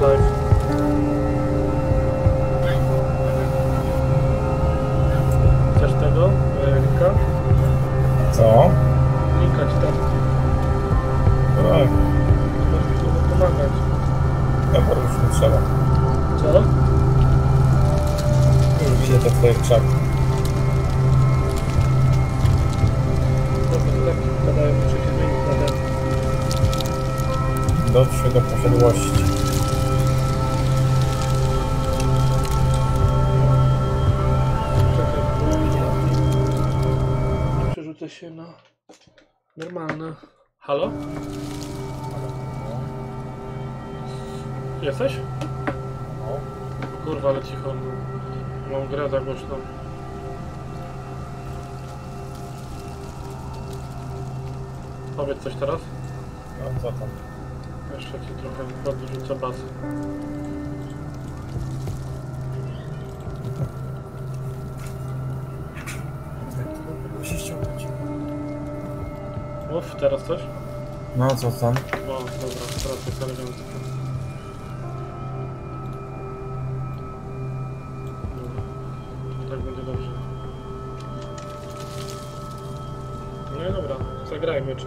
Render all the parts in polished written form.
live. Chcesz tego? Linka? Co? Linka ci tam. Tak. Możesz mi pomagać. Dobra, już nie trzeba. Co? Już widzę te twoje krzaki. Dobra, to tak gadają, muszę się zmienić na ten. Dotrze do posiadłości. Przerzucę się na normalne. Halo? Jesteś? No. Kurwa, ale cicho. Mam grę za głośno. Powiedz coś teraz? No co tam? Jeszcze ci trochę podrzucę basy. Musi ściągnąć. Mów, teraz coś? No co tam? O, dobra, teraz jest elegancko. Dobra, tak będzie dobrze. No i dobra, zagrajmy czy...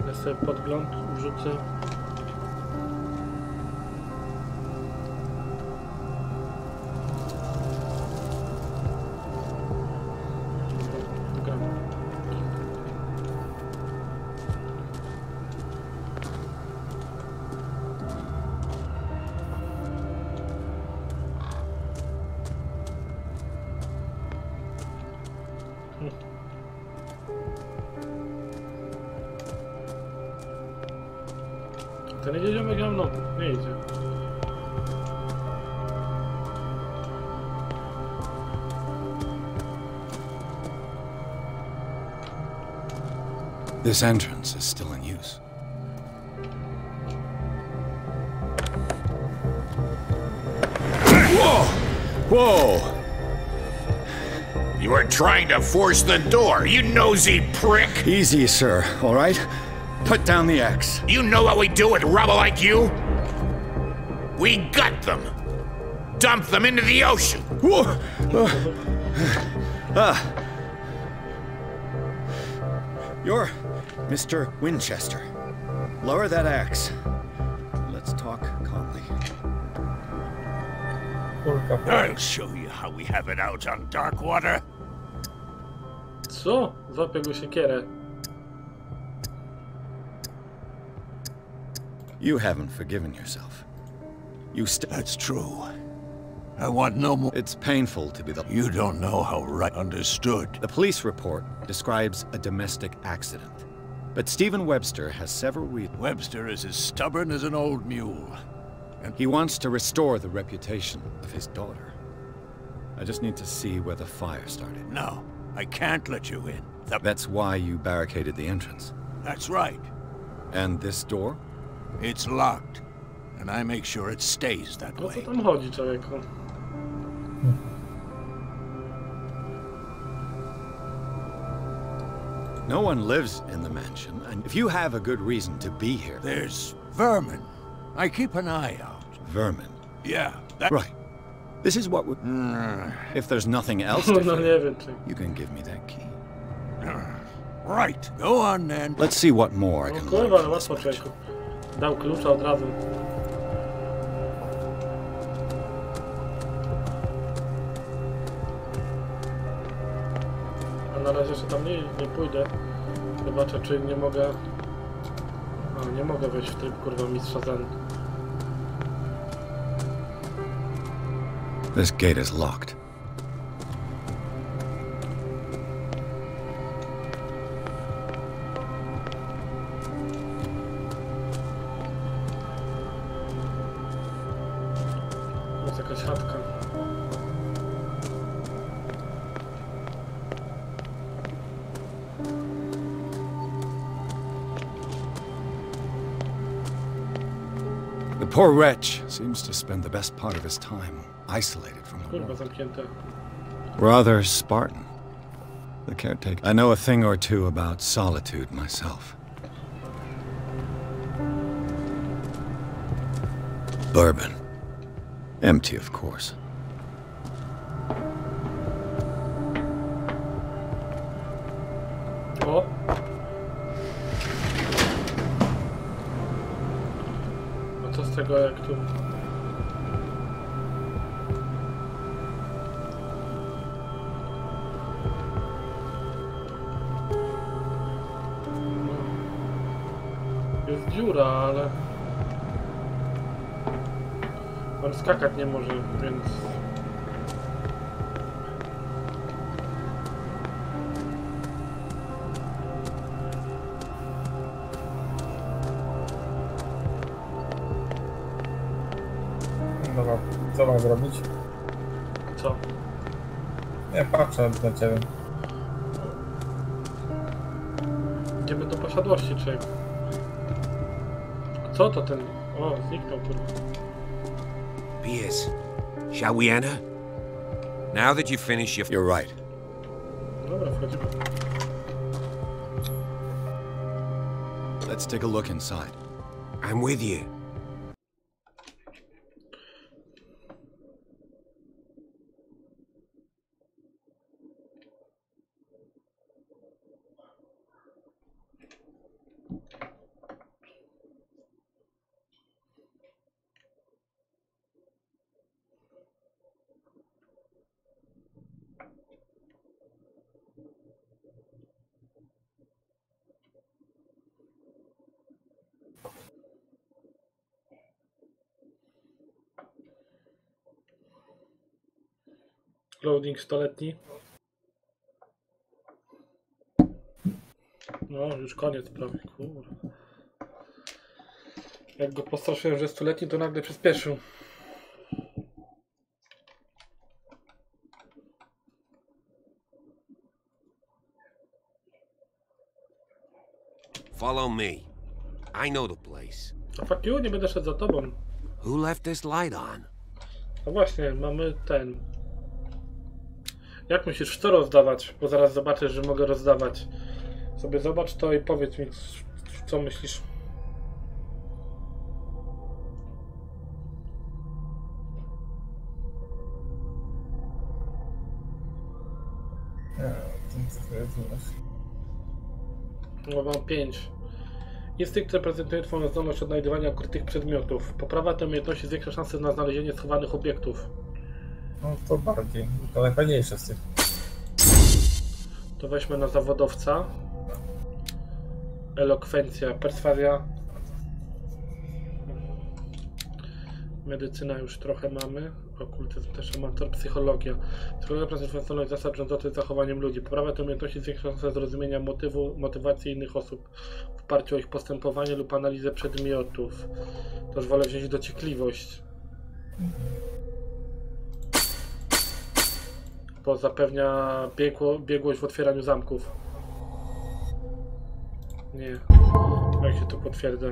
Ja sobie podgląd wrzucę. Gramy. Ten idzie ziomek za mną, nie idzie. This entrance is still in use. Whoa! Whoa! You were trying to force the door, you nosy prick! Easy, sir, all right? Put down the axe. You know what we do with rubble like you? We gut them! Dump them into the ocean! Whoa! You're Mr. Winchester. Lower that axe. Let's talk calmly. Kulka. I'll show you how we have it out on dark water. Co? Złapię go siekierę. You haven't forgiven yourself. That's true. I want no more. It's painful to be the... You don't know how right understood. The police report describes a domestic accident. But Stephen Webster has several reasons. Webster is as stubborn as an old mule. And He wants to restore the reputation of his daughter. I just need to see where the fire started. no, I can't let you in. That's why you barricaded the entrance. That's right. And this door? It's locked. And I make sure it stays that O co way. tam chodzi, człowieku? No one lives in the mansion, and if you have a good reason to be here... There's vermin. I keep an eye out. Vermin. Yeah, that... Right. This is what would... If there's nothing else to No fear, nie wiem, czy... you can give me that key. Right, go on then. Let's see what more I No can kurwa, learn ale from this łatwo, mansion. człowieku. Dał klucza od razu. A na razie jeszcze tam nie pójdę. Zobaczę, czy nie mogę... A, nie mogę wejść w tryb, kurwa, mistrza Zen. This gate is locked. Jest jakaś chatka. The poor wretch seems to spend the best part of his time isolated from the Kurwa, world. zamknięte. Rather Spartan. The caretaker. I know a thing or two about solitude myself. Bourbon. Empty, of course. O! A co z tego, jak tu... Jest dziura, ale... On skakać nie może, więc... Dobra, co mam zrobić? Co? Nie, patrzę na ciebie. Idziemy do posiadłości, czy... Co to ten... O, zniknął, kurwa. Piers, shall we enter? Now that you've finished your... You're right. Dobra, wchodzimy. Let's take a look inside. I'm with you. Loading 100-letni. No, już koniec prawie, kurwa. Jak go postraszyłem, że 100-letni, to nagle przyspieszył. Follow me. I know the place. A fuck you, nie będę szedł za tobą. Who left this light on? No właśnie, mamy ten... Jak myślisz, co rozdawać? Bo zaraz zobaczysz, że mogę rozdawać. Sobie zobacz to i powiedz mi, co myślisz. No mam 5. Instynkt reprezentuje twoją zdolność odnajdywania ukrytych przedmiotów. Poprawa tej umiejętności zwiększa szanse na znalezienie schowanych obiektów. No to bardziej, to najfajniejsze z tych. To weźmy na zawodowca. Elokwencja, perswazja. Medycyna już trochę mamy. Okultyzm też amator, psychologia. Psychologia prezentuje zdolność zasad rządzących zachowaniem ludzi. Poprawa tej umiejętności zwiększa szanse zrozumienia motywacji innych osób w oparciu o ich postępowanie lub analizę przedmiotów. Też wolę wziąć dociekliwość. Bo zapewnia biegłość w otwieraniu zamków. Nie. Jak się to potwierdza?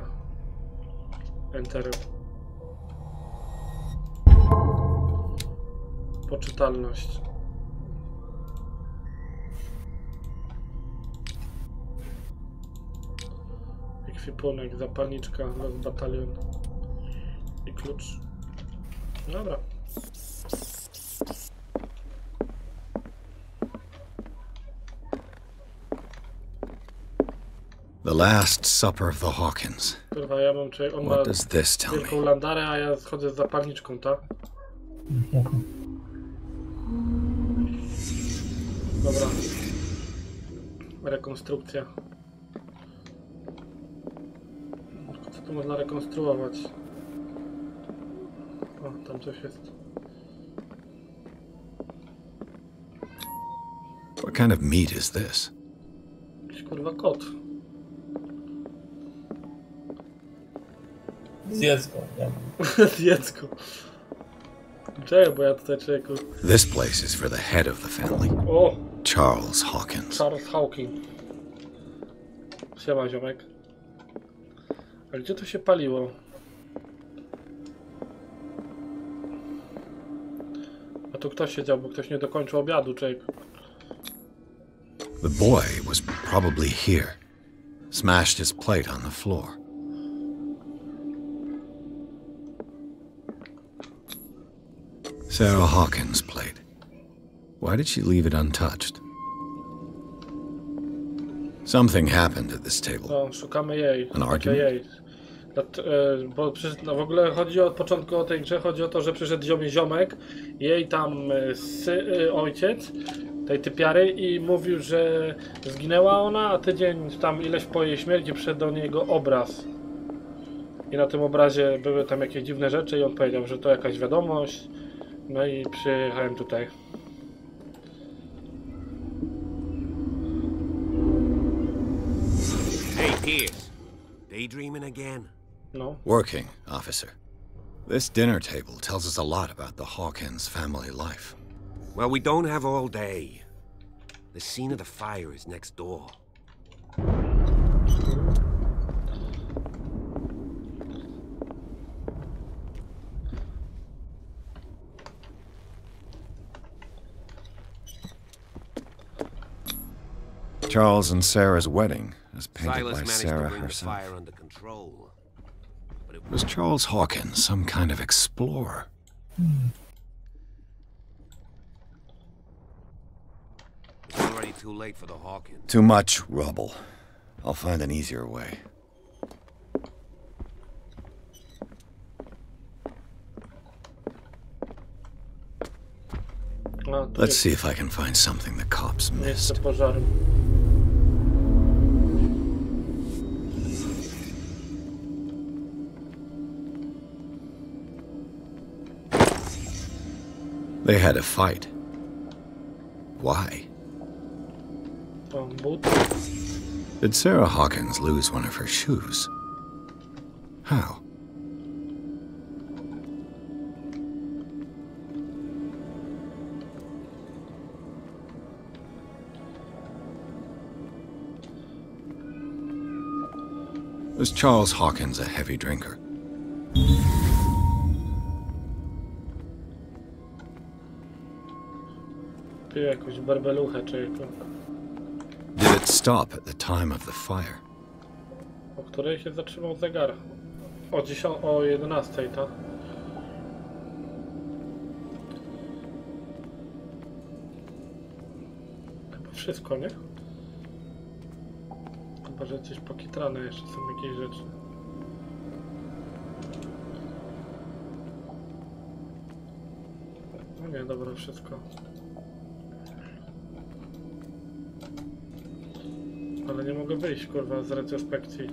Enter. Poczytalność. Ekwipunek, zapalniczka, los batalion i klucz. Dobra. The Last Supper of the Hawkins. Kurwa, ja mam czy on ma What does this tell wielką me? landarę, a ja schodzę z zapalniczką, tak? Dobra. Rekonstrukcja. Co tu można rekonstruować? O, tam coś jest. What kind of meat is this? Jakiś kurwa kot. Zjedz go, nie? Zjedz go. Czekaj, bo ja tutaj człowieku... This place is for the head of the family, O! Charles Hawkins. Charles Hawking. Siema, ziomek. A gdzie to się paliło? A tu ktoś siedział, bo ktoś nie dokończył obiadu, Jake. The boy was probably here. Smashed his plate on the floor. Sarah Hawkins' plate. Why did she leave it untouched? Something happened at this table. No, szukamy jej. An argument? Jej. Bo w ogóle chodzi od początku o tej grze, chodzi o to, że przyszedł ziomek, jej tam ojciec, tej typiary i mówił, że zginęła ona, a tydzień tam ileś po jej śmierci przyszedł do niego obraz. I na tym obrazie były tam jakieś dziwne rzeczy i on powiedział, że to jakaś wiadomość. No i przyjechałem tutaj. Hey, Pierce. Daydreaming again? No. Working, officer. This dinner table tells us a lot about the Hawkins family life. Well, we don't have all day. The scene of the fire is next door. Charles and Sarah's wedding is painted Silas by managed Sarah to bring the herself. fire under control. But it Was Charles Hawkins some kind of explorer? It's already too late for the Hawkins. Too much rubble. I'll find an easier way. A, tu Let's see if I can find something the cops miejsce missed. pożaru. They had a fight. Why? O, but. Did Sarah Hawkins lose one of her shoes? How? Was Charles Hawkins a heavy drinker? Pił jakąś barbeluchę czy jaką. Did it stop at the time of the fire? O której się zatrzymał zegar? O 11, tak? Chyba wszystko, nie? Chyba, że coś pokitrane jeszcze są jakieś rzeczy. No nie, dobra, wszystko. Ale nie mogę wyjść, kurwa, z retrospekcji.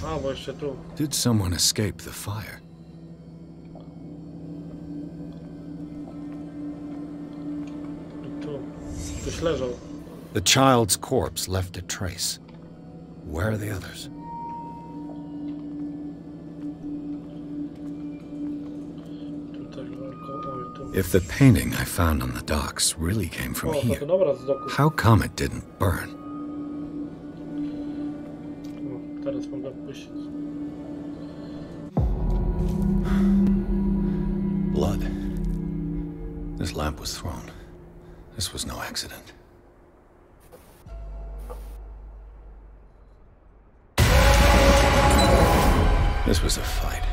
A, bo jeszcze tu. Did someone escape the fire? I tu. Ktoś leżał. The child's corpse left a trace. Where are the others? Tutaj, oj, tu. If the painting I found on the docks really came from O, to here, ten obraz z doku. how come it didn't burn? O, teraz mogę puścić. Blood. This lamp was thrown. This was no accident. This was a fight.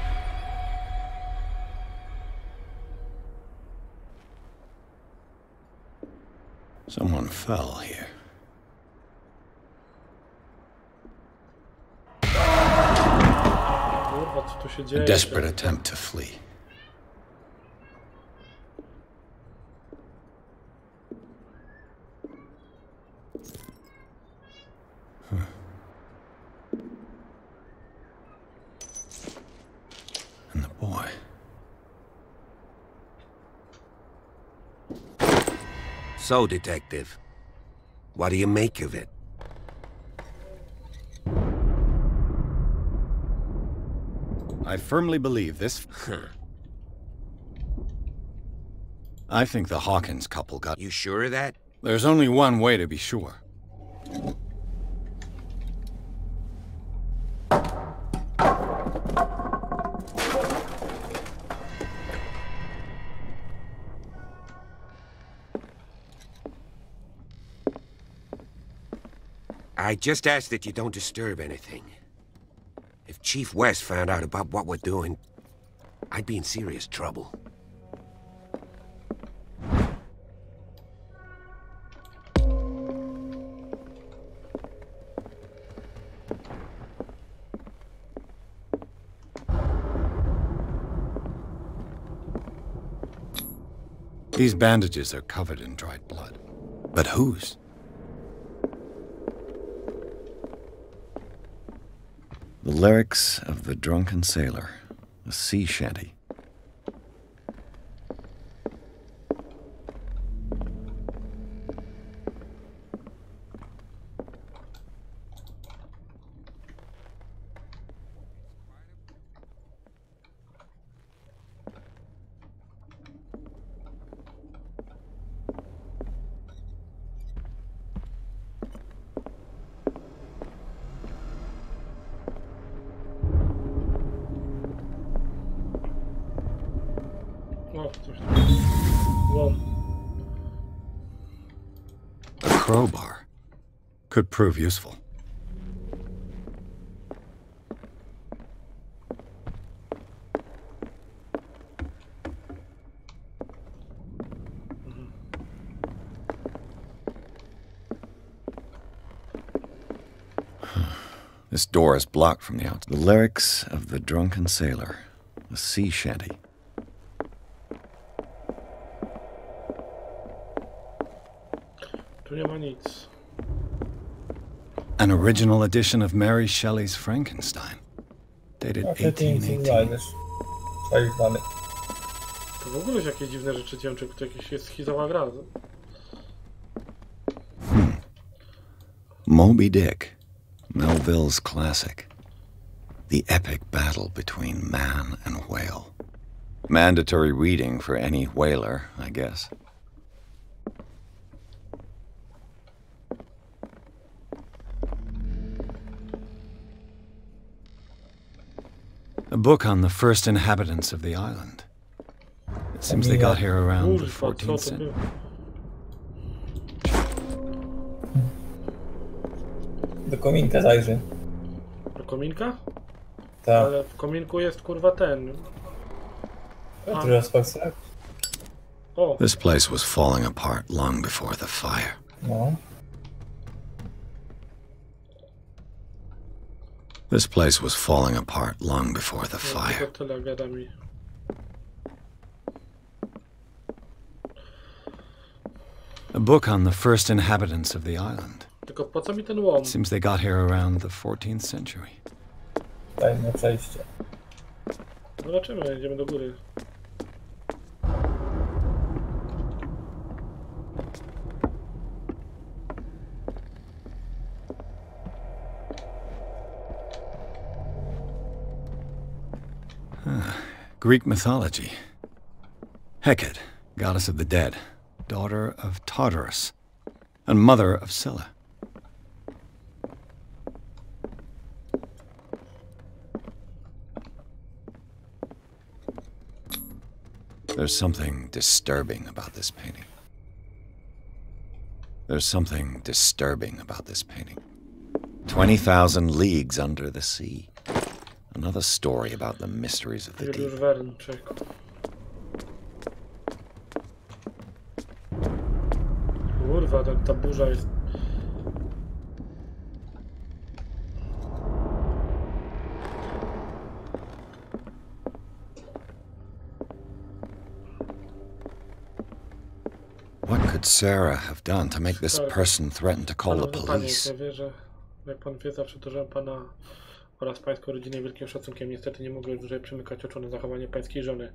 Someone fell here. Kurwa, co tu się dzieje? A desperate attempt to flee. And the boy. So, Detective, what do you make of it? I firmly believe this. I think the Hawkins couple got. You sure of that? There's only one way to be sure. I just ask that you don't disturb anything. If Chief West found out about what we're doing, I'd be in serious trouble. These bandages are covered in dried blood. But whose? The lyrics of the drunken sailor, a sea shanty. O, coś tam. Łom. A crowbar could prove useful. This door is blocked from the outside. The lyrics of the drunken sailor, a sea shanty. Tu nie ma nic. An original edition of Mary Shelley's Frankenstein, dated Ty nic nie 1818. znajdziesz. Trzeba dalej. To w ogóle się jakieś dziwne rzeczy dzieją, czy to jakieś jest schizowa gra. Moby Dick, Melville's classic. The epic battle between man and whale. Mandatory reading for any whaler, I guess. A book on the first inhabitants of the island. It seems they got here around the Kurwa, co 14th to century. było? Do kominka zajrzy. Do kominka? Tak. Ale w kominku jest kurwa ten. A. Który aspekt? O, This place was falling apart long before the fire. No. This place was falling apart long before the tylko fire. tyle gada mi. A book on the first inhabitants of the island. Tylko po co mi ten łom? It seems they got here around the 14th century. Tajne przejście. Zobaczymy, idziemy do góry. Greek mythology. Hecate, goddess of the dead, daughter of Tartarus, and mother of Scylla. There's something disturbing about this painting. There's something disturbing about this painting. 20,000 leagues under the sea. Another story about the mysteries of the deep. Juliusz Verne, czeko. Kurwa, ta burza jest... What could Sarah have done to make this person threaten to call the Szanowny panie, police? ja wie, że jak pan wie, zawsze to, że pana oraz pańską rodzinę wielkim szacunkiem. Niestety nie mogę dłużej przymykać oczu na zachowanie pańskiej żony.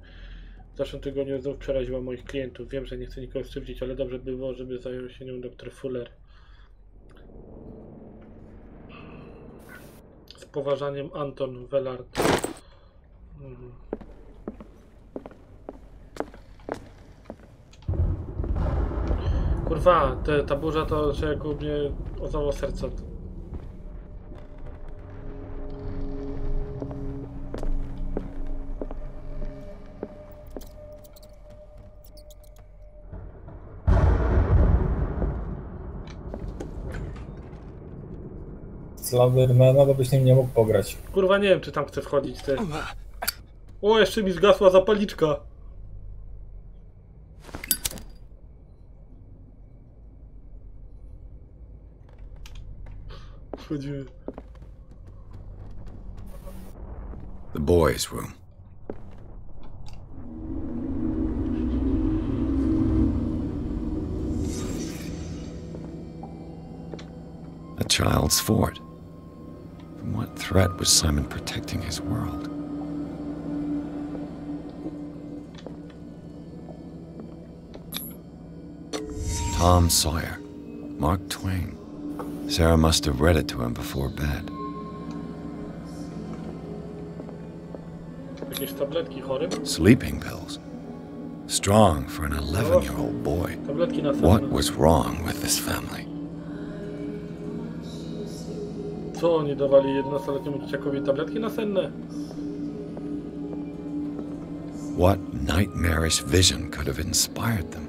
W zeszłym tygodniu znów przeraziła moich klientów. Wiem, że nie chcę nikogo skrzywdzić, ale dobrze by było, żeby zajął się nią dr Fuller. Z poważaniem, Anton Wellard. Kurwa, ta burza to człowieku mnie ozało serce. Slendermana, to byś nim nie mógł pograć. Kurwa, nie wiem, czy tam chcę wchodzić, ty. O, jeszcze mi zgasła zapalniczka. Wchodzimy. The boys' room. A child's fort. From what threat was Simon protecting his world? Tom Sawyer. Mark Twain. Sarah must have read it to him before bed. Jakieś tabletki chorym? Sleeping pills. Strong for an 11-year-old boy. Tabletki na What sen. was wrong with this family? Co oni dawali 11-letniemu dzieciakowi tabletki nasenne? What nightmarish vision could have inspired them?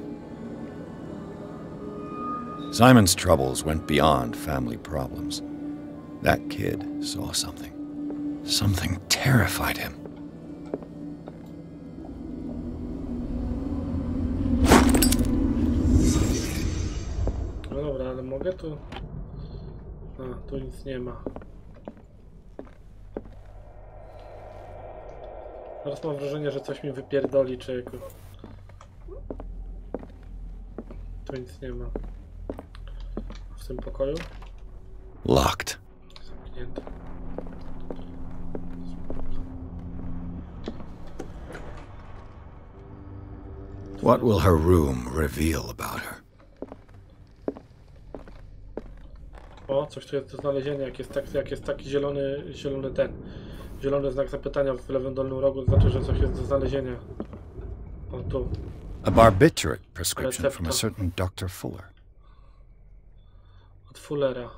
Simon's troubles went beyond family problems. That kid saw something. Something terrified him. No dobra, ale mogę tu... A, tu nic nie ma. Teraz mam wrażenie, że coś mi wypierdoli, człowieku. Tu nic nie ma. W tym pokoju? Locked. Zamknięte. What will her room reveal about her? O, coś tu jest do znalezienia. Jak jest taki zielony zielony znak zapytania w lewym dolnym rogu, to znaczy, że coś jest do znalezienia. O, tu. A barbiturate prescription from a Recepta. certain Dr. Fuller. Od Fullera.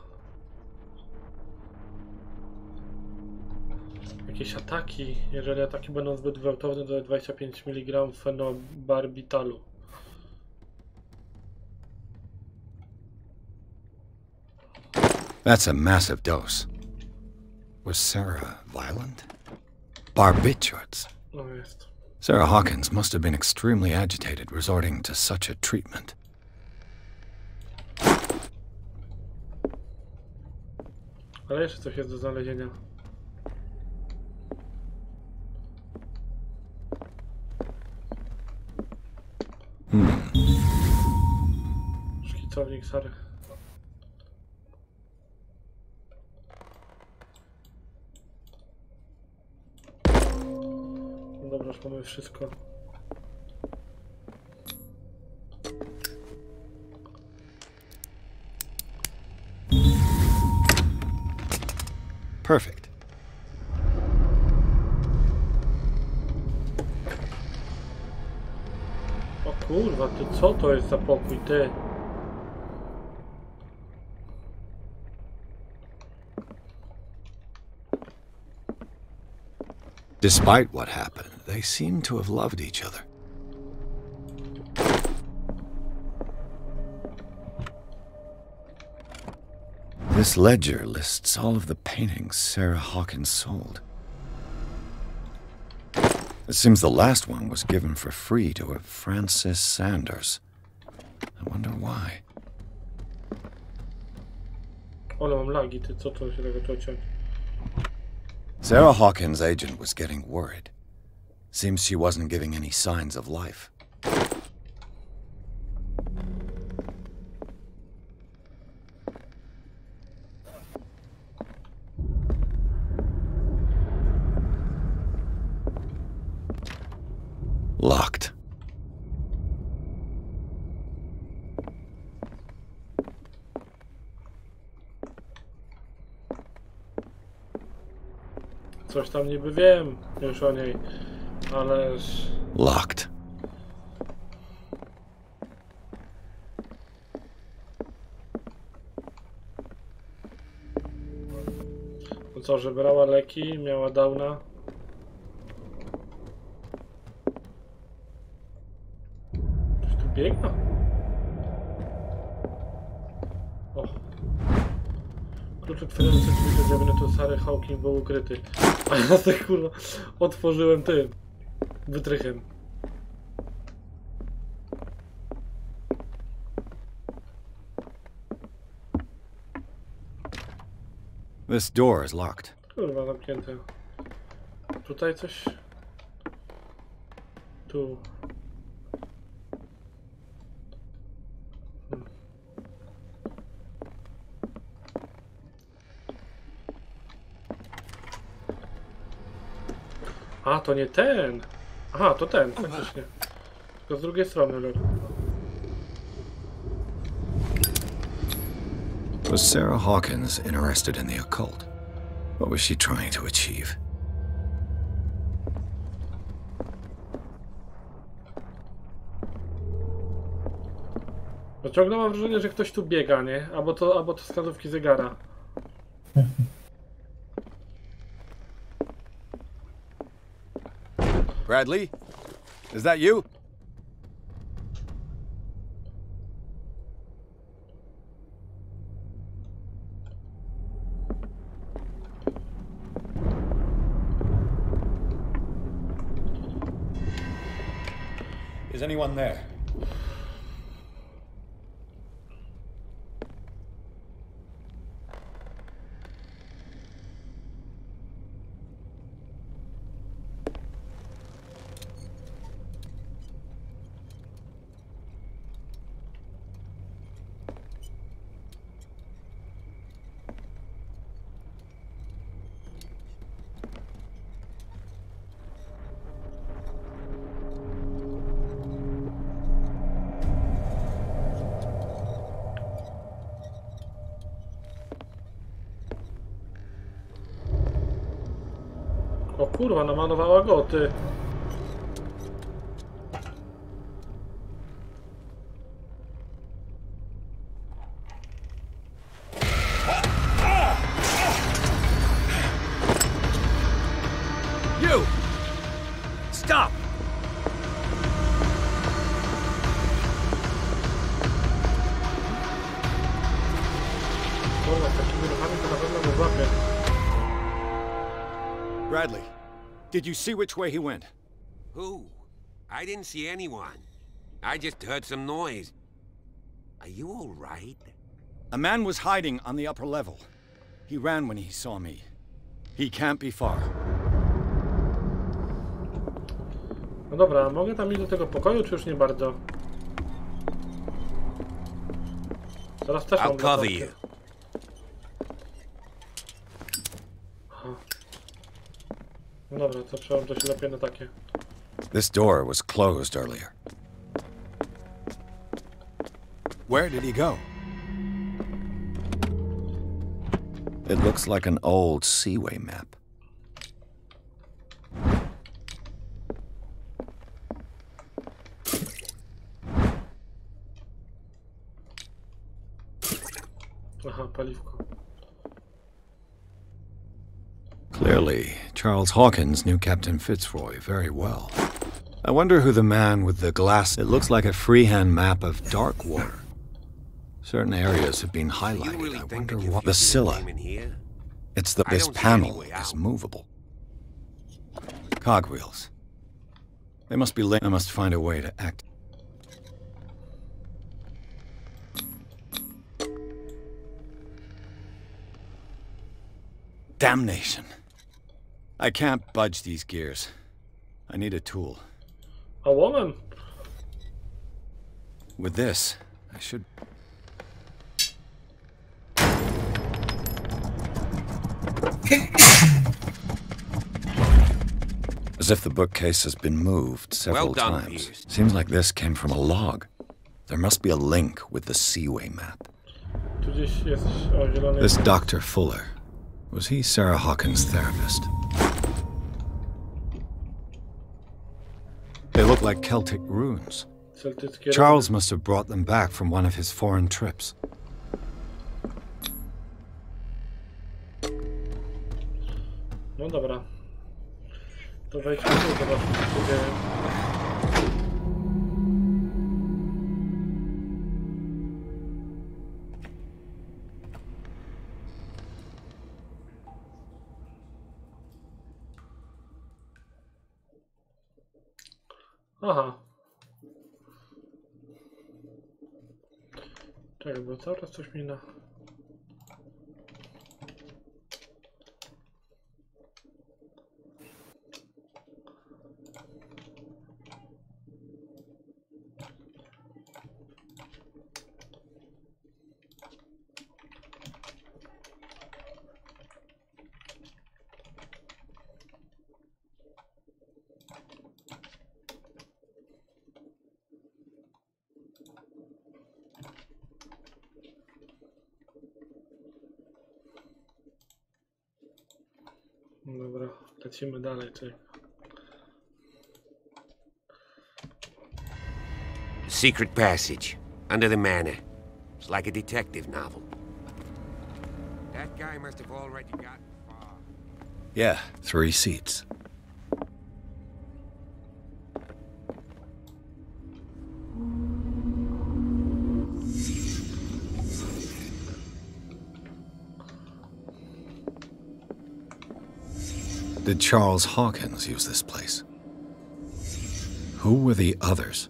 Jakieś ataki. Jeżeli ataki będą zbyt gwałtowne, to 25 mg fenobarbitalu. That's a massive dose. Was Sarah violent? Barbiturates. No jest. Sarah Hawkins must have been extremely agitated resorting to such a treatment. Ale jeszcze coś jest do znalezienia. Szkicownik Sary. No dobra, już mamy wszystko. Perfect. O kurwa, ty co to jest za pokój, ty? Despite what happened, they seem to have loved each other. This ledger lists all of the paintings Sarah Hawkins sold. It seems the last one was given for free to a Francis Sanders. I wonder why. Ale mam lagi, ty co to się tego tu ciąć? Sarah Hawkins' agent was getting worried. Seems she wasn't giving any signs of life. Locked. Coś tam niby wiem już o niej, ale... Locked. No co, że brała leki, miała downa? Coś tu biega? O. Klucz otwierający drzwi do gabinetu Sary Hawking był ukryty. A ja sobie kurwa otworzyłem tym wytrychem. This door is locked. Kurwa, zamknięte. Tutaj coś... Tu... A, to nie ten! Aha, to ten, faktycznie. Tylko z drugiej strony, lol. Was Sarah Hawkins interested in the occult? What was she trying to achieve? Bo ciągle mam wrażenie, że ktoś tu biega, nie? Albo to wskazówki zegara. Bradley? Is that you? Is anyone there? O kurwa, namalowała go, ty. You! Stop! Kurwa, z takimi ruchami to na pewno go złapie. Bradley, did you see which way he went? Who? I didn't see anyone. I just heard some noise. Are you all right? A man was hiding on the upper level. He ran when he saw me. He can't be far. No dobra, mogę tam iść do tego pokoju, czy już nie bardzo? Teraz też mam I'll cover latarkę. you. Aha. No dobra, to trzeba to się lepiej na takie. This door was closed earlier. Where did he go? It looks like an old seaway map. Aha, paliwko. Clearly, Charles Hawkins knew Captain Fitzroy very well. I wonder who the man with the glass... It looks like a freehand map of dark water. Certain areas have been You highlighted. really I think wonder that what... The Scylla. in here? It's the... I This don't see any panel way is out. movable. Cogwheels. They must be linked. I must find a way to act. Damnation. I can't budge these gears. I need a tool. A woman! With this, I should... As if the bookcase has been moved several Well done, times. Pierce. Seems like this came from a log. There must be a link with the Seaway map. Tu gdzieś jest o zielonej. This Dr. Fuller, was he Sarah Hawkins' therapist? They look like Celtic runes. Celtyckie Charles must have brought them back from one of his foreign trips. No dobra. To wejdźmy tu, zobaczmy co się dzieje. Aha. Czekaj, bo cały czas coś mi na... Dobra, lecimy dalej, czekaj. Secret passage under the manor. It's like a detective novel. That guy must have already gotten far. Yeah, 3 seats. Did Charles Hawkins use this place? Who were the others?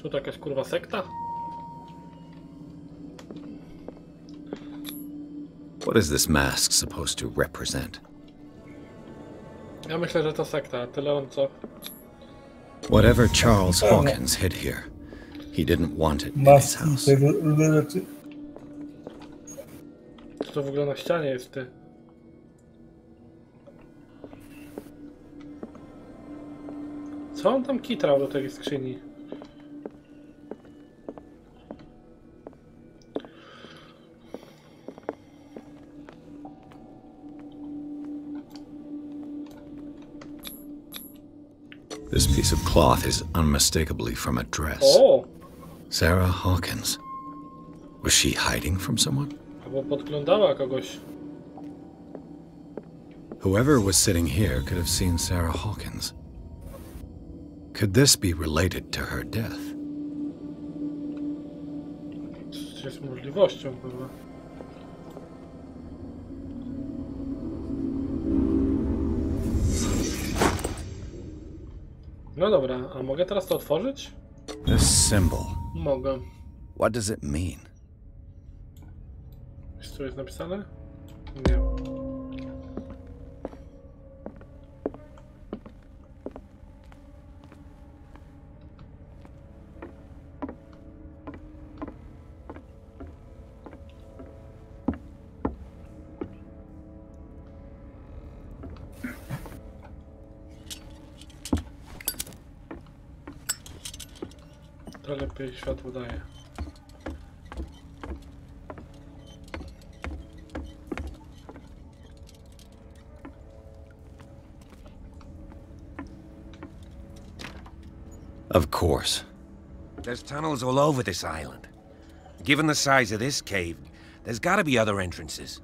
Czy to jakaś kurwa sekta? What is this mask supposed to represent? Ja myślę, że to sekta, tyle on co. Whatever Charles Hawkins hid here, he didn't want it in his Maski house. tego różne rzeczy. Co to w ogóle na ścianie jest, ty? Co on tam kitrał do tej skrzyni? This piece of cloth is unmistakably from a dress. O! Sarah Hawkins. Was she hiding from someone? Albo podglądała kogoś. Whoever was sitting here could have seen Sarah Hawkins. Could this be related to her death? Co jest możliwością, chyba. No dobra, a mogę teraz to otworzyć? This symbol, Mogę. what does it mean? Wiesz, co jest napisane? Nie. To lepiej światło daje. Of course. There's tunnels all over this island. Given the size of this cave, there's gotta be other entrances.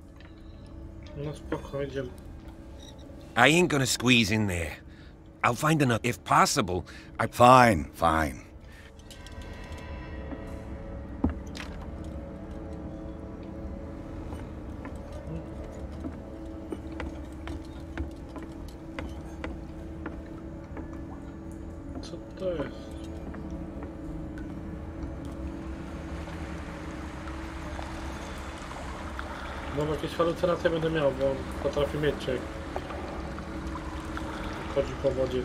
No spoko, idziemy. I ain't gonna squeeze in there. I'll find enough. If possible, Fine, fine. Co to jest? No jakieś halucynacje będę miał, bo potrafię mieć cię. Chodzi po wodzie.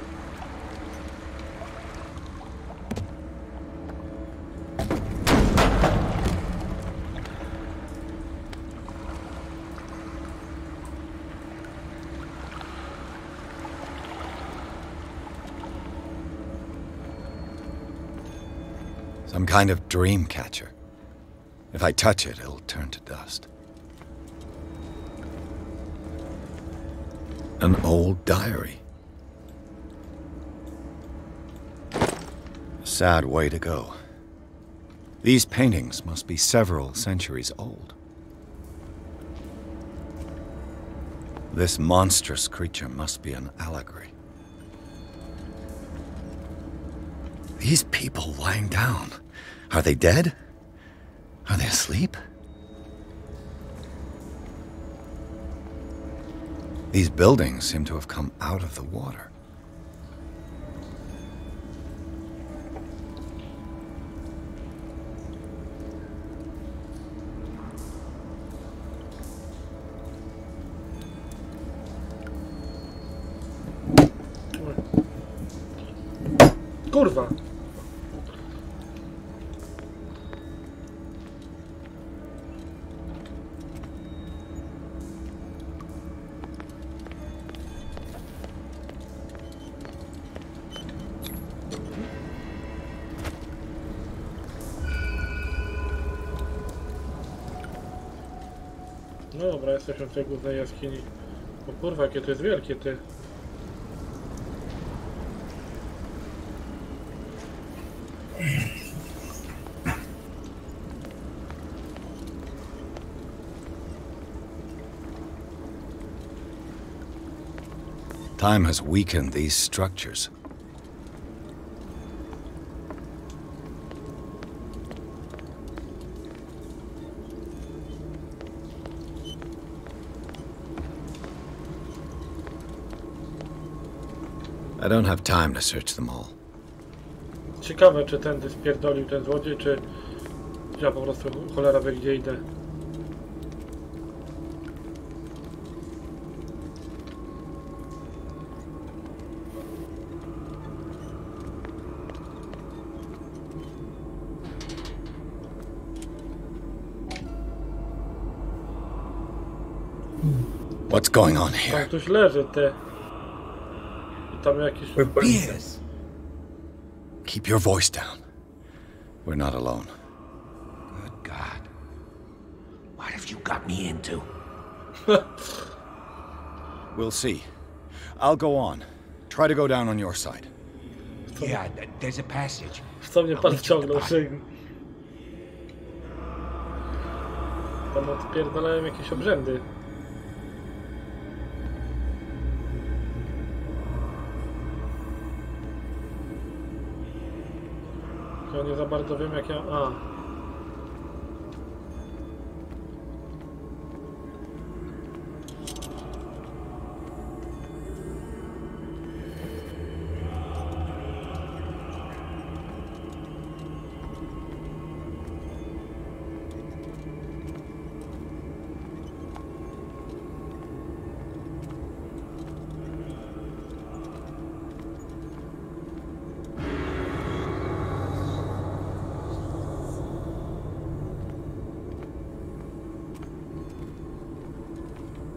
Some kind of dream catcher. If I touch it, it'll turn to dust. An old diary. A sad way to go. These paintings must be several centuries old. This monstrous creature must be an allegory. These people lying down. Are they dead? Are they asleep? These buildings seem to have come out of the water. Kurwa! No dobra, jesteśmy w tej głównej jaskini. O kurwa, jakie to jest wielkie, ty. Time has weakened these structures. I don't have time to search them all. Ciekawe, czy tędy spierdolił ten złodziej, czy ja po prostu cholera wie, gdzie idę. What's going on Tam here? ktoś leży, ty. I tam jakiś... Yes. Keep your voice down. We're not alone. Good God. What have you got me into? We'll see. I'll go on. Try to go down on your side. Yeah, there's a passage. Co mnie pan wciągnął, szyg. Tam odpierdalają jakieś obrzędy. Ja nie za bardzo wiem, jak ja... A.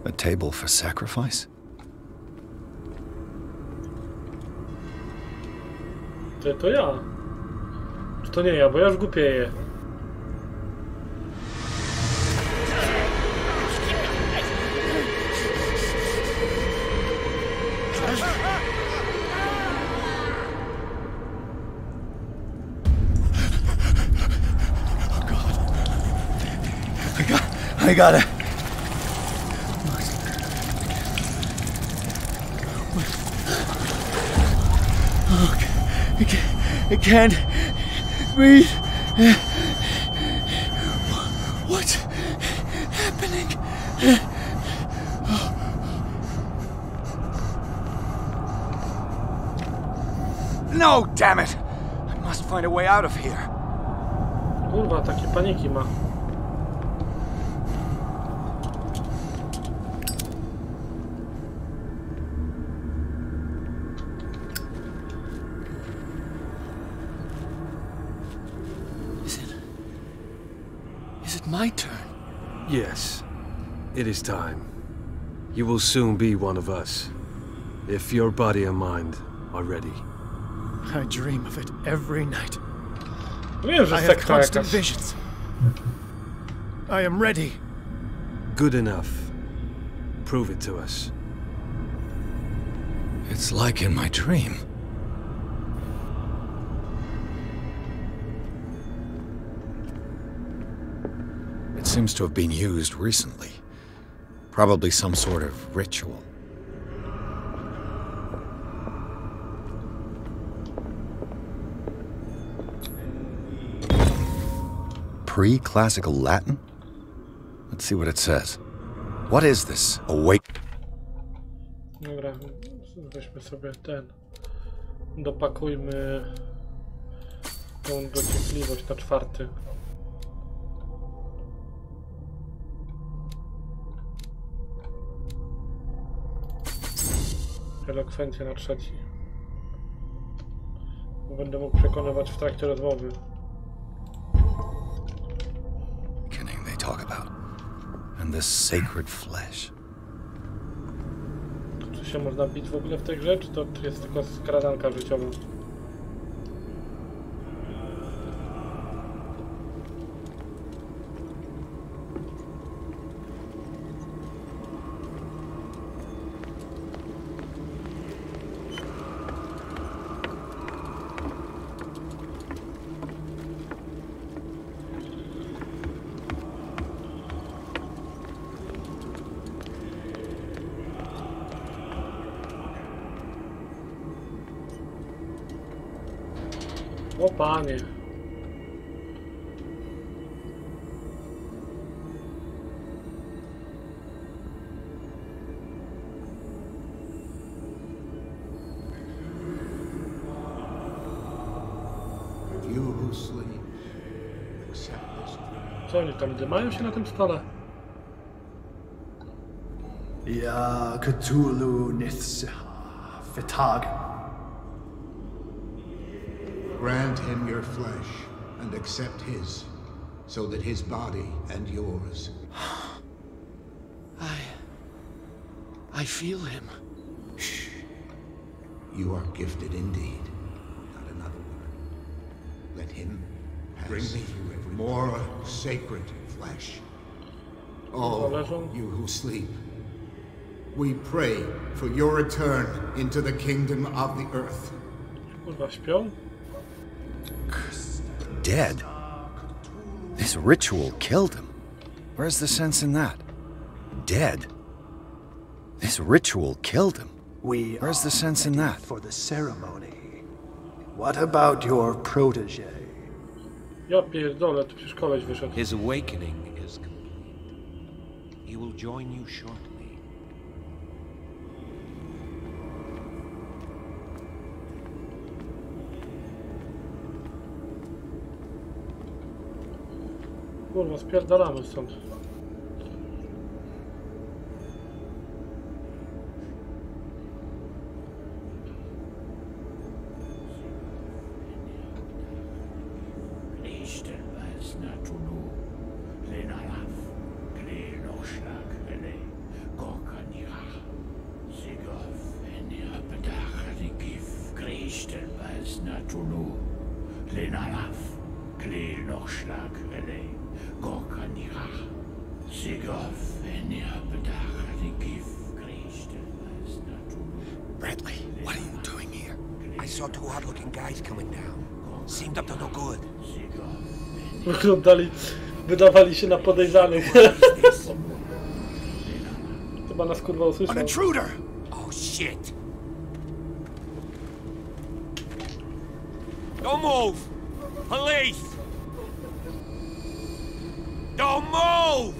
A table for sacrifice? To ja. Czy to nie ja, bo ja już głupieję. I got it. I can't breathe. What's happening? No, damn it! I must find a way out of here. Kurwa, takie paniki ma. Is it my turn? Yes, it is time. You will soon be one of us, if your body and mind are ready. I dream of it every night. Wiem, że I have sekta constant jakaś. visions. I am ready. Good enough. Prove it to us. It's like in my dream. It seems to have been used recently. Probably some sort of ritual. Pre-classical Latin? Let's see what it says. What is this? Awake. Dobra, weźmy sobie ten. Dopakujmy tą dociekliwość na 4. Elokwencję na 3. będę mógł przekonywać w trakcie rozmowy. Awakening they talk about. And this sacred flesh. Czy się można bić w ogóle w tej grze, czy to jest tylko skradanka życiowa? O panie. You who sleep, accept this dream. Co oni tam dymają się na tym stole? Ya Cthulhu Nithsiha Fitag. Grant him your flesh and accept his, so that his body and yours. I feel him. You are gifted indeed. Not another word. Let him pass through every more sacred flesh. Oh, you who sleep. We pray for your return into the kingdom of the earth. Kurwa, śpią? Dead? This ritual killed him. Where's the sense in that? Dead? This ritual killed him. Where's the sense in that? For the ceremony. What about your protege? Ja pierdolę, tu przecież koleś wyszedł. His awakening is complete. He will join you shortly. Kurwa, spierdalamy stąd. Bradley, what are you doing here? I saw two odd-looking guys coming down. Seemed up to no good. Wyglądali, wydawali się na podejrzanych. Chyba nas kurwa usłyszał. An intruder! Oh, shit! Don't move! Police! Don't move!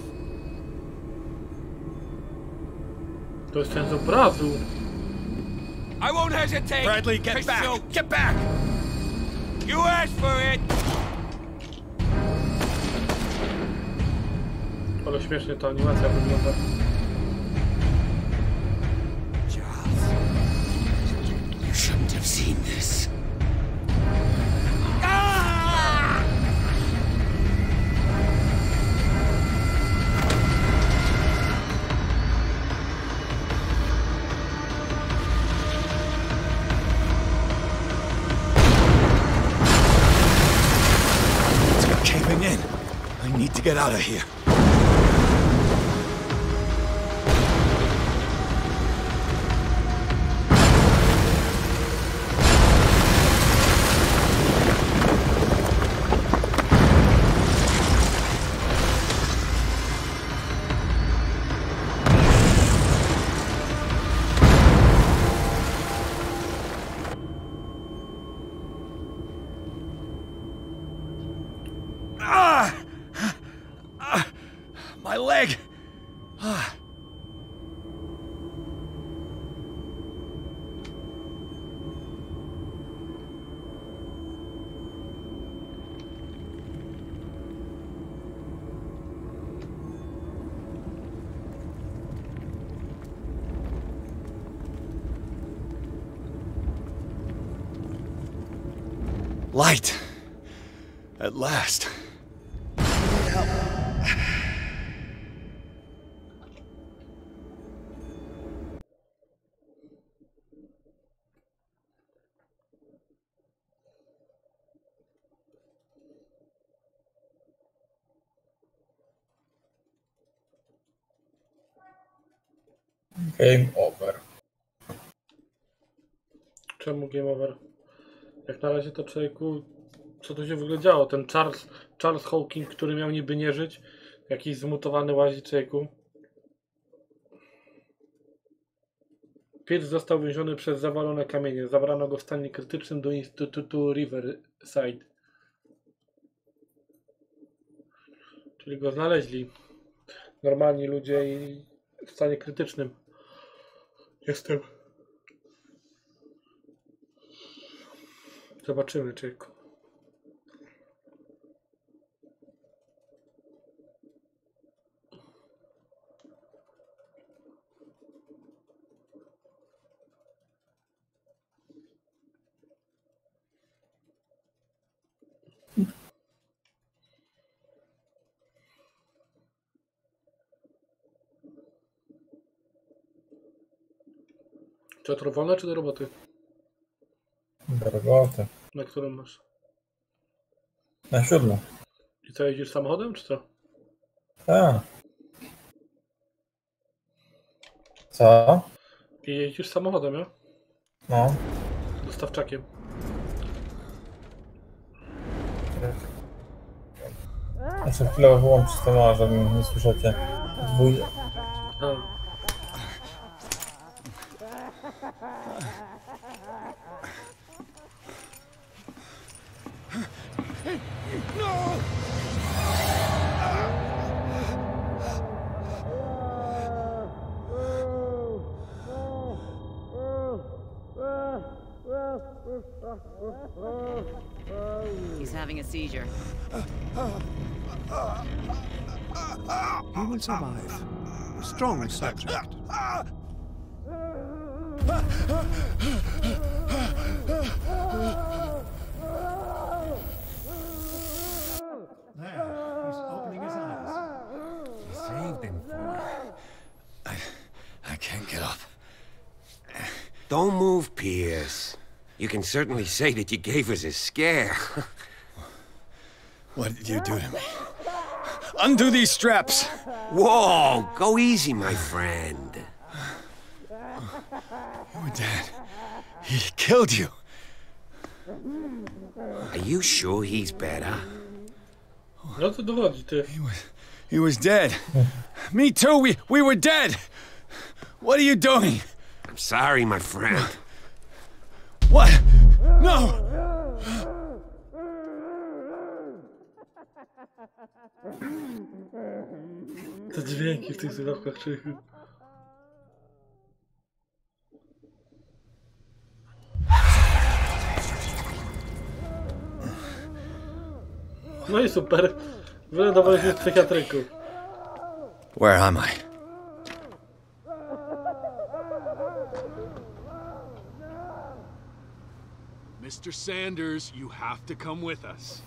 To jest ten z obrazu. I won't hesitate! Bradley, get back! Get back! You asked for it! Ale śmiesznie ta animacja wygląda. Charles, you shouldn't have seen this. Caving in. I need to get out of here. My leg! Light. At last. Game over. Czemu game over? Jak na razie to człowieku, co tu się w ogóle działo? Ten Charles Hawking, który miał niby nie żyć, jakiś zmutowany łazi człowieku. Pierce został więziony przez zawalone kamienie. Zabrano go w stanie krytycznym do Instytutu Riverside. Czyli go znaleźli normalni ludzie i w stanie krytycznym. Jestem. Zobaczymy, człowieku. Czy jutro wolne, czy do roboty? Do roboty. Na którym masz? Na 7. I co, jeździsz samochodem, czy co? Tak. Co? I jeździsz samochodem, ja? No. Dostawczakiem. Jeszcze chwilę wyłączyć to, żeby nie słyszycie. A. He's having a seizure. He will survive. Strong subject. There, he's opening his eyes. He saved him for me. I can't get up. Don't move, Pierce. You can certainly say that you gave us a scare. What did you do to me? Undo these straps! Whoa, go easy, my friend. Your dad, he killed you. Are you sure he's better? No to dowodzi, ty. He was dead. Me too, we were dead. What are you doing? I'm sorry, my friend. What? No! Te dźwięki w tych słuchawkach, człowieku. No i super. Wylądowaliśmy w psychiatryku. Where am I? Mr. Sanders, you have to come with us.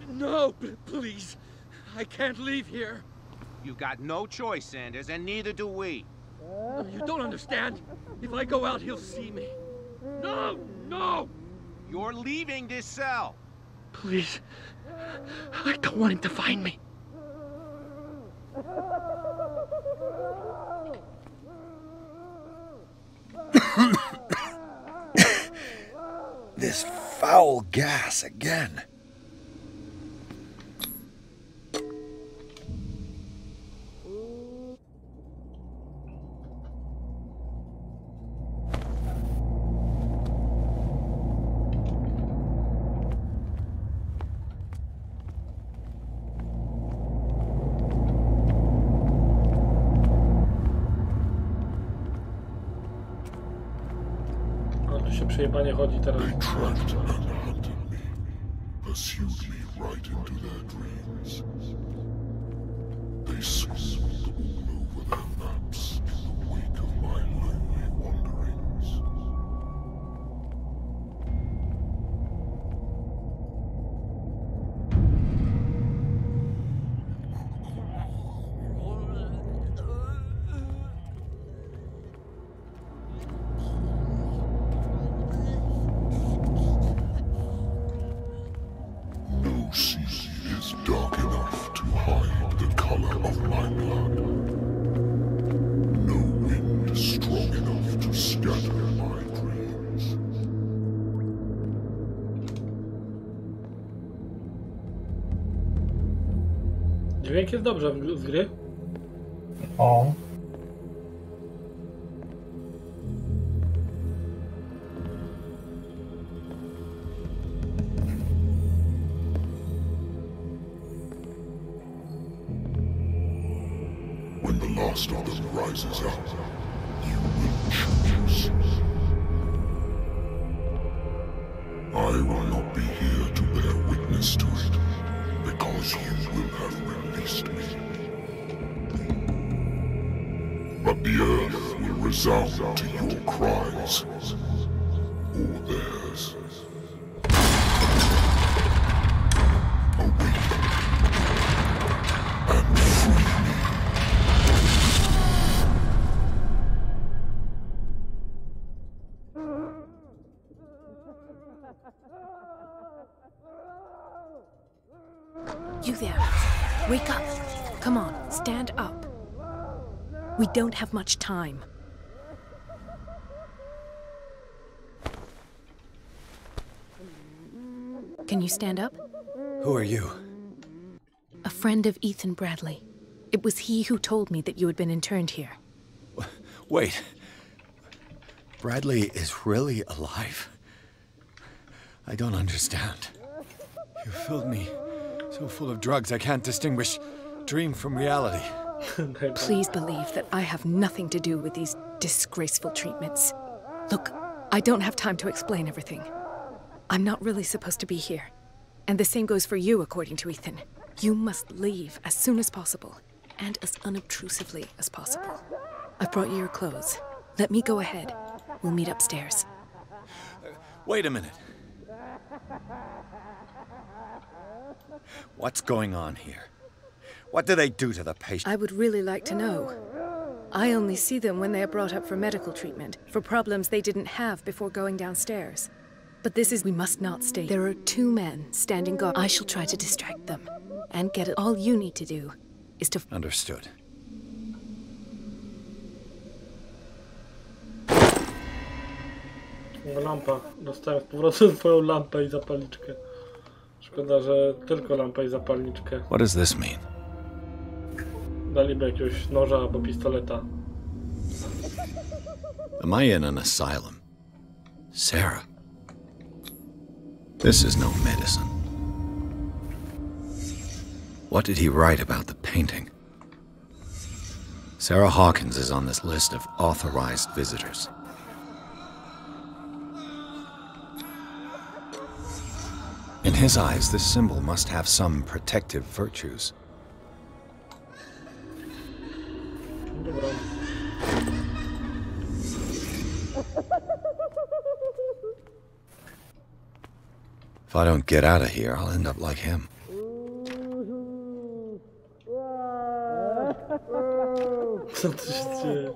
No, please. I can't leave here. You got no choice, Sanders, and neither do we. You don't understand. If I go out, he'll see me. No! No! You're leaving this cell. Please. I don't want him to find me. This foul gas again. Przejebanie chodzi teraz. They tracked and hunted me, pursued me right into their dreams. They scribbled all over their maps in the wake of my lonely wanderings. Dźwięk jest dobrze z gry. O. When the last of them rises up, you will choose. I will not be here to bear witness to it, because you will have released me. But the earth will resound to your cries, or theirs. Awaken and free me. You there. Wake up. Come on, stand up. We don't have much time. Can you stand up? Who are you? A friend of Ethan Bradley. It was he who told me that you had been interned here. Wait. Bradley is really alive? I don't understand. You filled me so full of drugs I can't distinguish dream from reality. Please believe that I have nothing to do with these disgraceful treatments. Look, I don't have time to explain everything. I'm not really supposed to be here. And the same goes for you, according to Ethan. You must leave as soon as possible, and as unobtrusively as possible. I've brought you your clothes. Let me go ahead. We'll meet upstairs. Wait a minute. What's going on here? What do they do to the patient? I would really like to know. I only see them when they are brought up for medical treatment, for problems they didn't have before going downstairs. But this is... we must not stay. There are 2 men standing guard. I shall try to distract them, and get it. All you need to do is to... Understood. Lampa. Dostałem z powrotem swoją lampę i zapalniczkę. Szkoda, że tylko lampę i zapalniczkę. What does this mean? Daliby jakiegoś noża albo pistoleta. Am I in an asylum? Sarah. This is no medicine. What did he write about the painting? Sarah Hawkins is on this list of authorized visitors. In his eyes, this symbol must have some protective virtues. If I don't get out of here, I'll end up like him. Co tu się dzieje?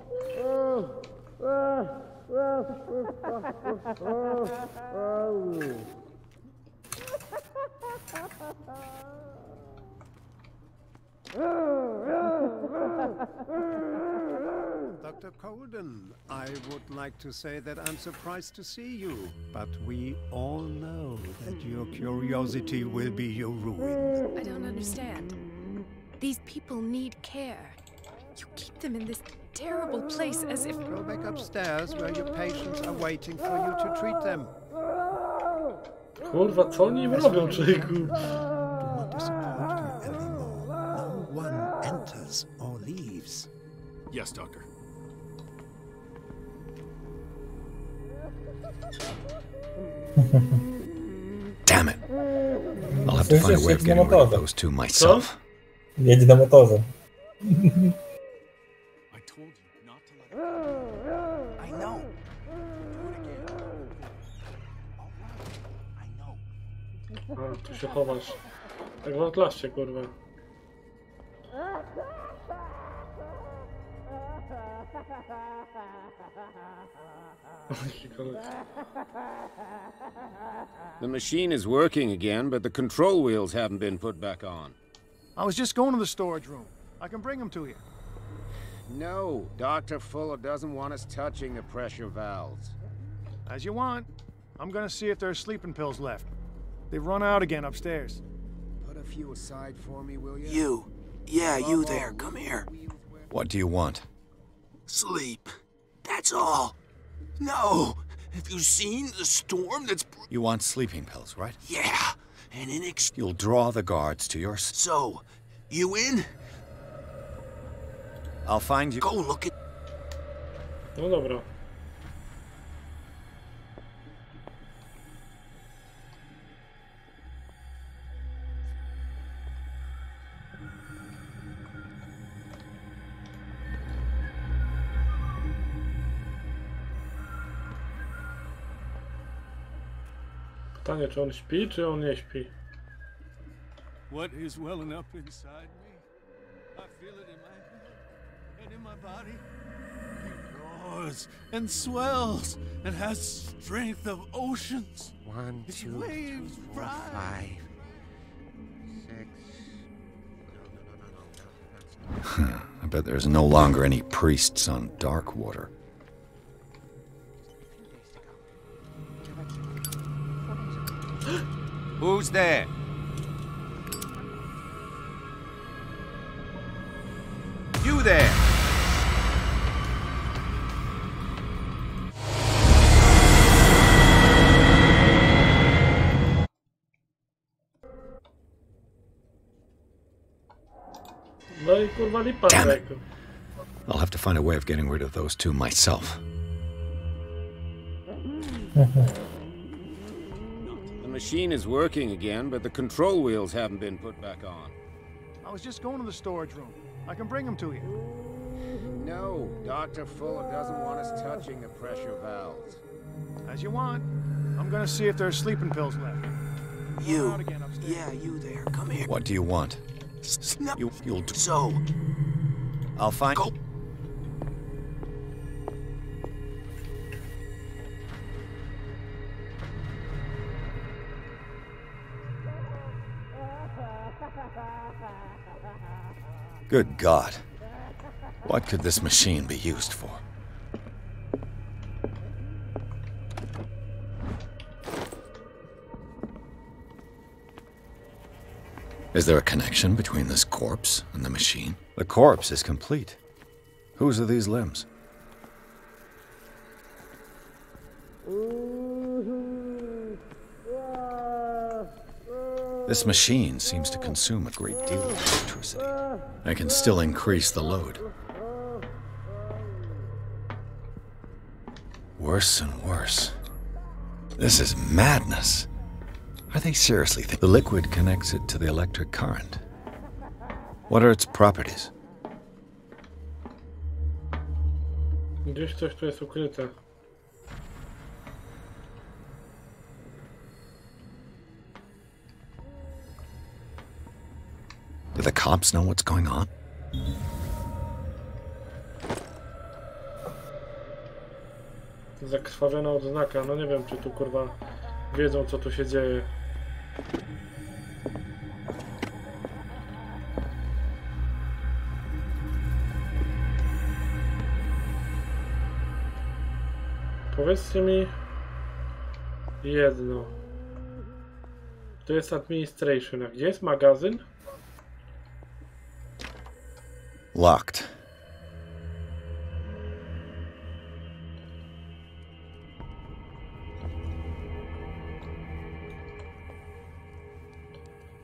Dr. Colden, I would like to say that I'm surprised to see you, but we all know that your curiosity will be your ruin. I don't understand. These people need care. You keep them in this terrible place as if... Go back upstairs where your patients are waiting for you to treat them. Kurwa, co oni robią, człowieku? Do not disappoint me anymore. No one enters or leaves. Yes, Doctor. Damn it. I'll have to find a way of getting rid of those 2 myself. Jedzie na motorze. I told you not to let it. I know. Do it again. All right. I know. A, tu się chowasz. Tak w Outlaście, kurwa. The machine is working again, but the control wheels haven't been put back on. I was just going to the storage room. I can bring them to you. No, Dr. Fuller doesn't want us touching the pressure valves. As you want. I'm gonna see if there's sleeping pills left. They've run out again upstairs. Put a few aside for me, will you? You. Yeah, you there. Come here. What do you want? Sleep. That's all. No. Have you seen the storm that's... You want sleeping pills, right? Yeah. And You'll draw the guards to your... So, you in? I'll find you... Go look at... No dobra. Pytanie, czy on śpi, czy on nie śpi? What is welling up inside me? I feel it in my head and in my body. It roars and swells and has strength of oceans. 1, 2, 3, 4, 5, 6. I bet there's no longer any priests on Darkwater. Who's there? You there! No i kurwa lipa. Damn it. I'll have to find a way of getting rid of those two myself. The machine is working again, but the control wheels haven't been put back on. I was just going to the storage room. I can bring them to you. No, Dr. Fuller doesn't want us touching the pressure valves. As you want. I'm gonna see if there's sleeping pills left. You. Yeah, you there. Come here. What do you want? You'll do... So. I'll find... Go. Good God. What could this machine be used for? Is there a connection between this corpse and the machine? The corpse is complete. Whose are these limbs? This machine seems to consume a great deal of electricity. I can still increase the load. Worse and worse. This is madness. Are they seriously thinking? The liquid connects it to the electric current. What are its properties? Gdzieś coś tu jest ukryte. Do the cops know what's going on? Zakrwawiona odznaka. No nie wiem, czy tu kurwa wiedzą, co tu się dzieje. Powiedzcie mi jedno. To jest administration. A gdzie jest magazyn? Locked.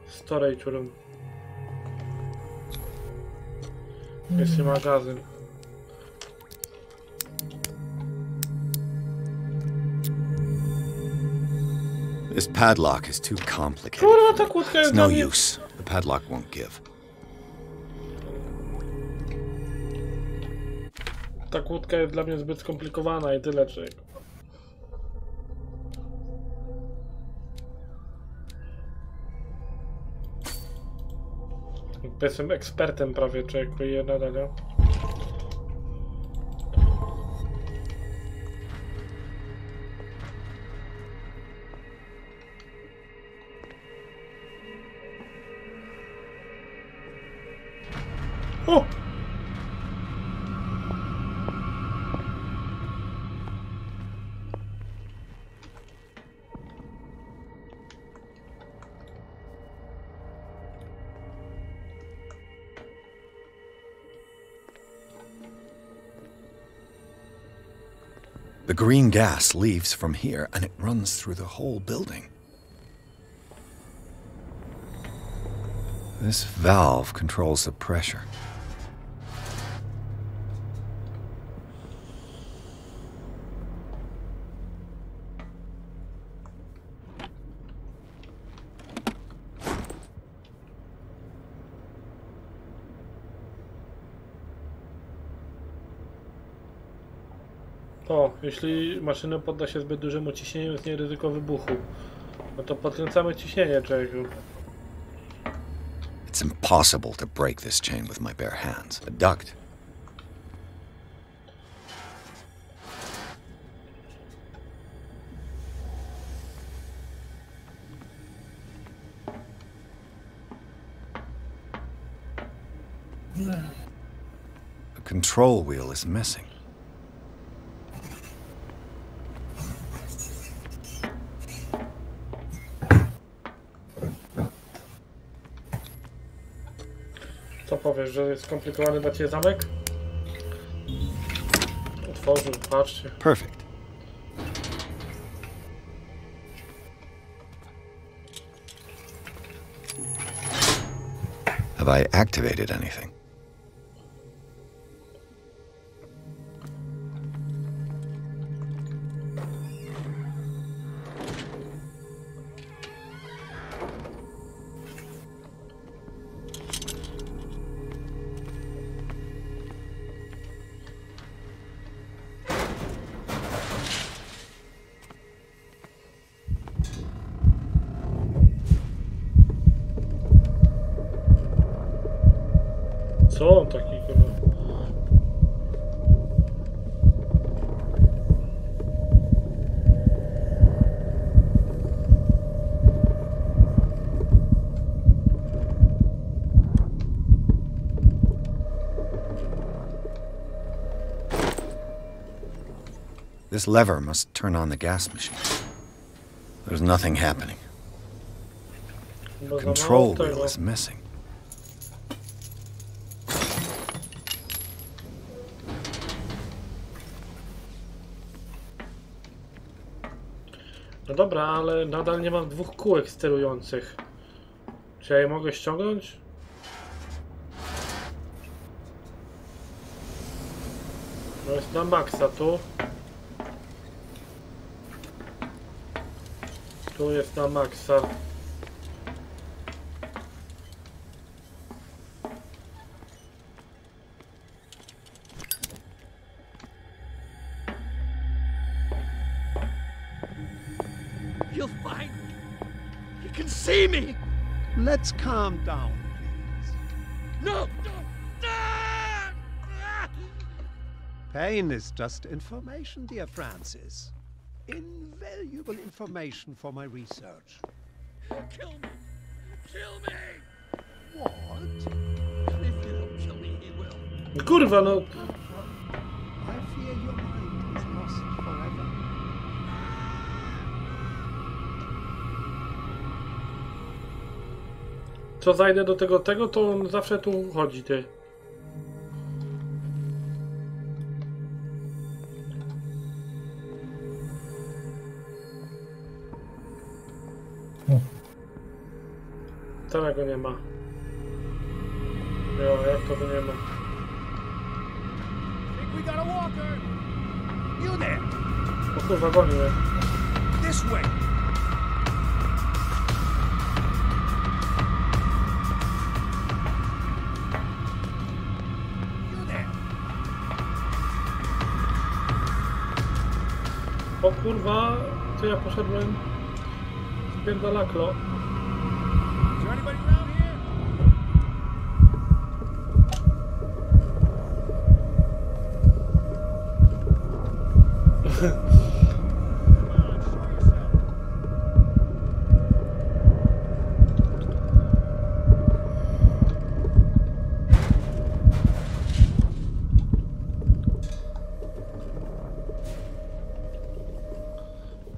Storage room. Jest i magazyn. This padlock is too complicated. Kurwa, ta kłódka jest It's no dla mnie... use. The padlock won't give. Ta kłódka jest dla mnie zbyt skomplikowana i tyle, czego. Jestem ekspertem prawie, czego i nadal. O! The green gas leaves from here, and it runs through the whole building. This valve controls the pressure. O, jeśli maszyna podda się zbyt dużemu ciśnieniu, istnieje ryzyko wybuchu. No to podkręcamy ciśnienie, człowieku. It's impossible to break this chain with my bare hands. A duct. The control wheel is missing. Co powiesz, że jest skomplikowany dla ciebie zamek? Otworzył, patrzcie. Perfect. Have I activated anything? Co on taki kurwa? This lever must turn on the gas machine. There's nothing happening. The control wheel is missing. No dobra, ale nadal nie mam dwóch kółek sterujących. Czy ja je mogę ściągnąć? No jest na maksa tu. Tu jest na maksa. He'll find me. He can see me. Let's calm down, please. No! Pain is just information, dear Francis. Invaluable information for my research. Kill me! Kill me! What? If you don't kill me, he will. Kurwa, no. I fear your mind is lost forever. Co zajdę do tego, to on zawsze tu chodzi, ty. Całego nie ma. Jo, jak to nie ma? Think we got a walker. You there? O kurwa, goni mnie. This way. You there? O kurwa, to ja poszedłem w pierdolaklo. Is there anybody around here?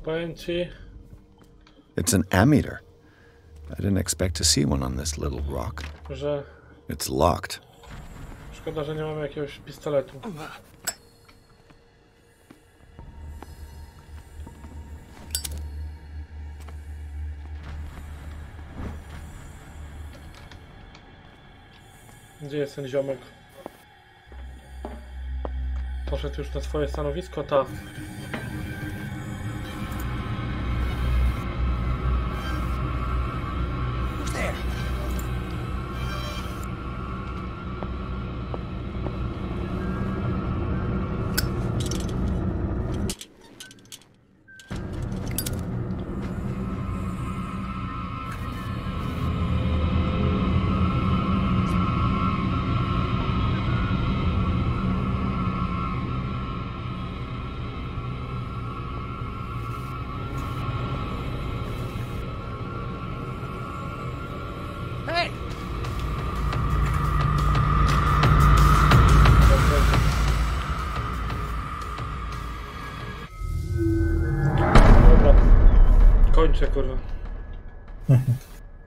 Powiem ci, It's an ammeter. I didn't expect to see one on this little rock. że It's locked. szkoda, że nie mamy jakiegoś pistoletu. Gdzie jest ten ziomek? Poszedł już na swoje stanowisko, ta. Kończę, kurwa.